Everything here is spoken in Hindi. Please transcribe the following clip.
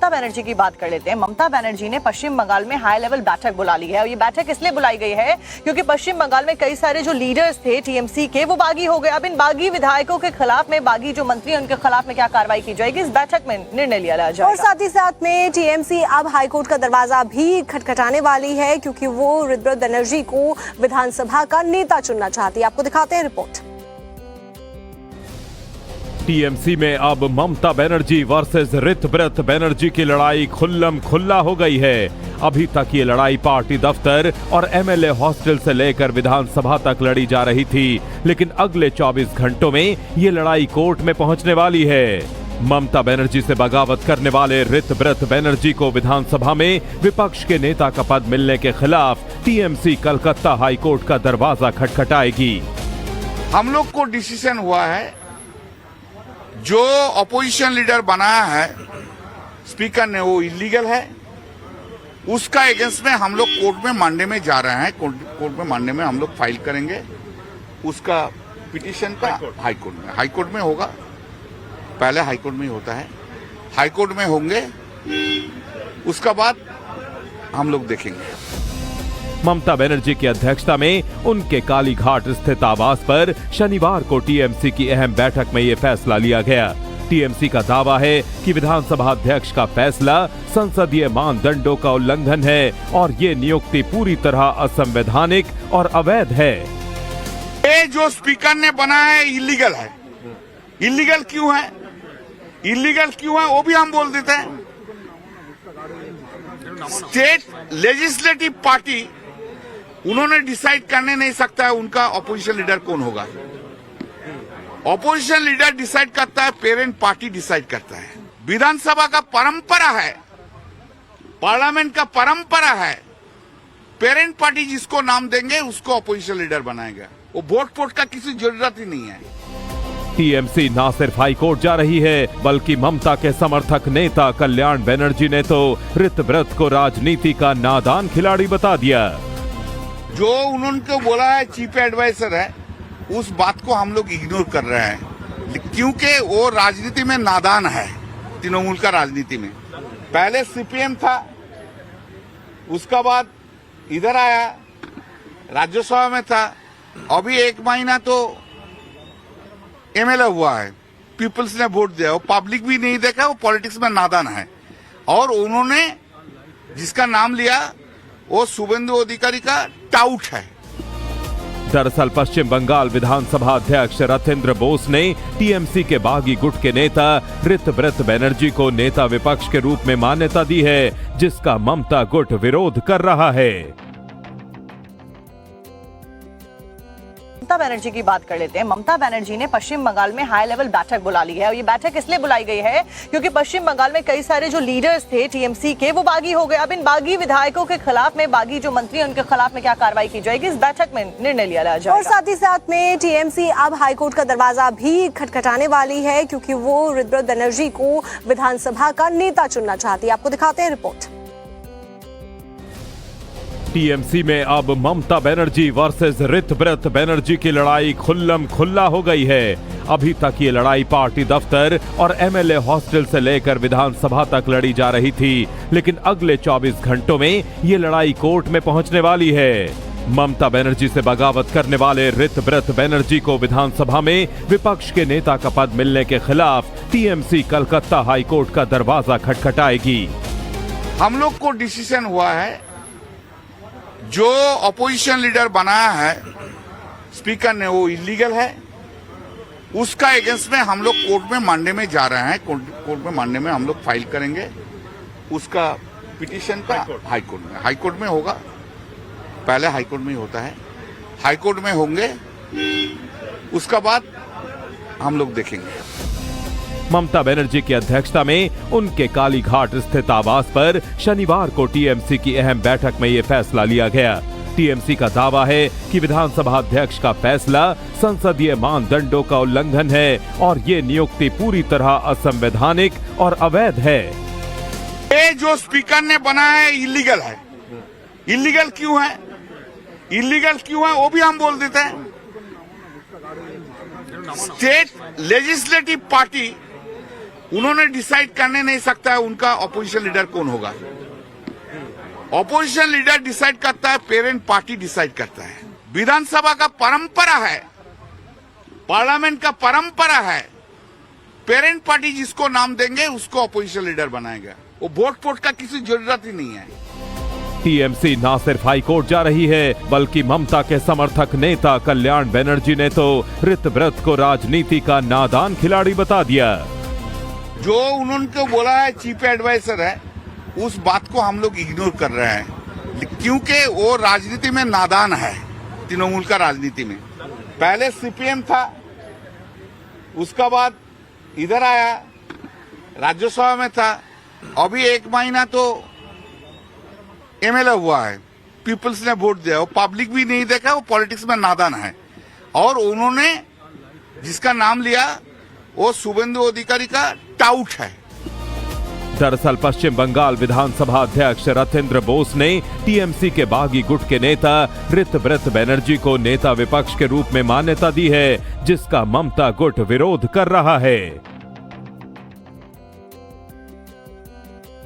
ममता बनर्जी की बात कर लेते हैं। ममता बनर्जी ने पश्चिम बंगाल में हाई लेवल बैठक बुला ली है और ये बैठक इसलिए बुलाई गई है क्योंकि पश्चिम बंगाल में कई सारे जो लीडर्स थे टीएमसी के वो बागी हो गए। अब इन बागी विधायकों के खिलाफ में, बागी जो मंत्री उनके खिलाफ में क्या कार्रवाई की जाएगी, इस बैठक में निर्णय लिया जाएगा। और साथ ही साथ में टीएमसी अब हाईकोर्ट का दरवाजा भी खटखटाने वाली है क्योंकि वो ऋतव्रत बनर्जी को विधानसभा का नेता चुनना चाहती है। आपको दिखाते हैं रिपोर्ट। टीएमसी में अब ममता बनर्जी वर्सेस ऋतव्रत बनर्जी की लड़ाई खुल्लम खुल्ला हो गई है। अभी तक ये लड़ाई पार्टी दफ्तर और एमएलए हॉस्टल से लेकर विधानसभा तक लड़ी जा रही थी, लेकिन अगले 24 घंटों में ये लड़ाई कोर्ट में पहुंचने वाली है। ममता बनर्जी से बगावत करने वाले ऋतव्रत बनर्जी को विधानसभा में विपक्ष के नेता का पद मिलने के खिलाफ टीएमसी कलकत्ता हाईकोर्ट का दरवाजा खटखटाएगी। हम लोग को डिसीजन हुआ है, जो अपोजिशन लीडर बनाया है स्पीकर ने वो इलीगल है, उसका अगेंस्ट में हम लोग कोर्ट में मानने में जा रहे हैं। कोर्ट में मानने में हम लोग फाइल करेंगे उसका पिटीशन का हाईकोर्ट में होगा। पहले हाईकोर्ट में ही होता है, हाईकोर्ट में होंगे, उसका बाद हम लोग देखेंगे। ममता बनर्जी की अध्यक्षता में उनके कालीघाट स्थित आवास पर शनिवार को टीएमसी की अहम बैठक में ये फैसला लिया गया। टीएमसी का दावा है कि विधानसभा अध्यक्ष का फैसला संसदीय मानदंडों का उल्लंघन है और ये नियुक्ति पूरी तरह असंवैधानिक और अवैध है। ये जो स्पीकर ने बनाया है इलीगल है। इलीगल क्यों है? इलीगल क्यों है वो भी हम बोल देते हैं। स्टेट लेजिस्लेटिव पार्टी उन्होंने डिसाइड करने नहीं सकता है उनका अपोजिशन लीडर कौन होगा। अपोजिशन लीडर डिसाइड करता है, पेरेंट पार्टी डिसाइड करता है। विधानसभा का परंपरा है, पार्लियामेंट का परंपरा है, पेरेंट पार्टी जिसको नाम देंगे उसको अपोजिशन लीडर बनाएगा। वो वोट का किसी जरूरत ही नहीं है। टीएमसी ना सिर्फ हाईकोर्ट जा रही है बल्कि ममता के समर्थक नेता कल्याण बनर्जी ने तो ऋतव्रत को राजनीति का नादान खिलाड़ी बता दिया। जो उन्होंने बोला है चीफ एडवाइजर है, उस बात को हम लोग इग्नोर कर रहे हैं क्योंकि वो राजनीति में नादान है। तृणमूल का राजनीति में पहले सीपीएम था, उसका बाद इधर आया, राज्यसभा में था, अभी 1 महीना तो एमएलए हुआ है। पीपल्स ने वोट दिया, वो पब्लिक भी नहीं देखा, वो पॉलिटिक्स में नादान है। और उन्होंने जिसका नाम लिया वो शुभेंदु अधिकारी का टाउट है। दरअसल पश्चिम बंगाल विधानसभा अध्यक्ष रथेंद्र बोस ने टीएमसी के बागी गुट के नेता ऋतव्रत बनर्जी को नेता विपक्ष के रूप में मान्यता दी है, जिसका ममता गुट विरोध कर रहा है। ममता बनर्जी की बात कर लेते हैं। ममता बनर्जी ने पश्चिम बंगाल में हाई लेवल बैठक बुला ली है और ये बैठक इसलिए बुलाई गई है क्योंकि पश्चिम बंगाल में कई सारे जो लीडर्स थे टीएमसी के वो बागी हो गए। अब इन बागी विधायकों के खिलाफ में, बागी जो मंत्री उनके खिलाफ में क्या कार्रवाई की जाएगी, इस बैठक में निर्णय लिया जाएगा। और साथ ही साथ में टीएमसी अब हाईकोर्ट का दरवाजा भी खटखटाने वाली है क्योंकि वो ऋतव्रत बनर्जी को विधानसभा का नेता चुनना चाहती है। आपको दिखाते हैं रिपोर्ट। टीएमसी में अब ममता बनर्जी वर्सेस ऋतव्रत बनर्जी की लड़ाई खुल्लम खुल्ला हो गई है। अभी तक ये लड़ाई पार्टी दफ्तर और एमएलए हॉस्टल से लेकर विधानसभा तक लड़ी जा रही थी, लेकिन अगले 24 घंटों में ये लड़ाई कोर्ट में पहुंचने वाली है। ममता बनर्जी से बगावत करने वाले ऋतव्रत बनर्जी को विधानसभा में विपक्ष के नेता का पद मिलने के खिलाफ टीएमसी कलकत्ता हाईकोर्ट का दरवाजा खटखटाएगी। हम लोग को डिसीजन हुआ है, जो अपोजिशन लीडर बनाया है स्पीकर ने वो इलीगल है, उसका अगेंस्ट में हम लोग कोर्ट में मानने में जा रहे हैं। कोर्ट में मानने में हम लोग फाइल करेंगे उसका पिटीशन का हाईकोर्ट में होगा। पहले हाईकोर्ट में ही होता है, हाईकोर्ट में होंगे, उसका बाद हम लोग देखेंगे। ममता बनर्जी की अध्यक्षता में उनके कालीघाट स्थित आवास पर शनिवार को टीएमसी की अहम बैठक में ये फैसला लिया गया। टीएमसी का दावा है कि विधानसभा अध्यक्ष का फैसला संसदीय मानदंडों का उल्लंघन है और ये नियुक्ति पूरी तरह असंवैधानिक और अवैध है। ये जो स्पीकर ने बनाया है इलीगल है। इलीगल क्यों है? इलीगल क्यों है वो भी हम बोल देते हैं। स्टेट लेजिस्लेटिव पार्टी उन्होंने डिसाइड करने नहीं सकता है उनका ऑपोजिशन लीडर कौन होगा। ऑपोजिशन लीडर डिसाइड करता है, पेरेंट पार्टी डिसाइड करता है। विधानसभा का परंपरा है, पार्लियामेंट का परंपरा है, पेरेंट पार्टी जिसको नाम देंगे उसको ऑपोजिशन लीडर बनाएगा। वो वोट का किसी जरूरत ही नहीं है। टीएमसी ना सिर्फ हाईकोर्ट जा रही है बल्कि ममता के समर्थक नेता कल्याण बनर्जी ने तो ऋतव्रत को राजनीति का नादान खिलाड़ी बता दिया। जो उन्होंने बोला है चीफ एडवाइजर है, उस बात को हम लोग इग्नोर कर रहे हैं क्योंकि वो राजनीति में नादान है। तृणमूल का राजनीति में पहले सीपीएम था, उसका बाद इधर आया, राज्यसभा में था, अभी 1 महीना तो एमएलए हुआ है। पीपल्स ने वोट दिया, वो पब्लिक भी नहीं देखा, वो पॉलिटिक्स में नादान है। और उन्होंने जिसका नाम लिया वो शुभेंदु अधिकारी का टाउट है। दरअसल पश्चिम बंगाल विधानसभा अध्यक्ष रथेंद्र बोस ने टीएमसी के बागी गुट के नेता ऋतव्रत बनर्जी को नेता विपक्ष के रूप में मान्यता दी है, जिसका ममता गुट विरोध कर रहा है।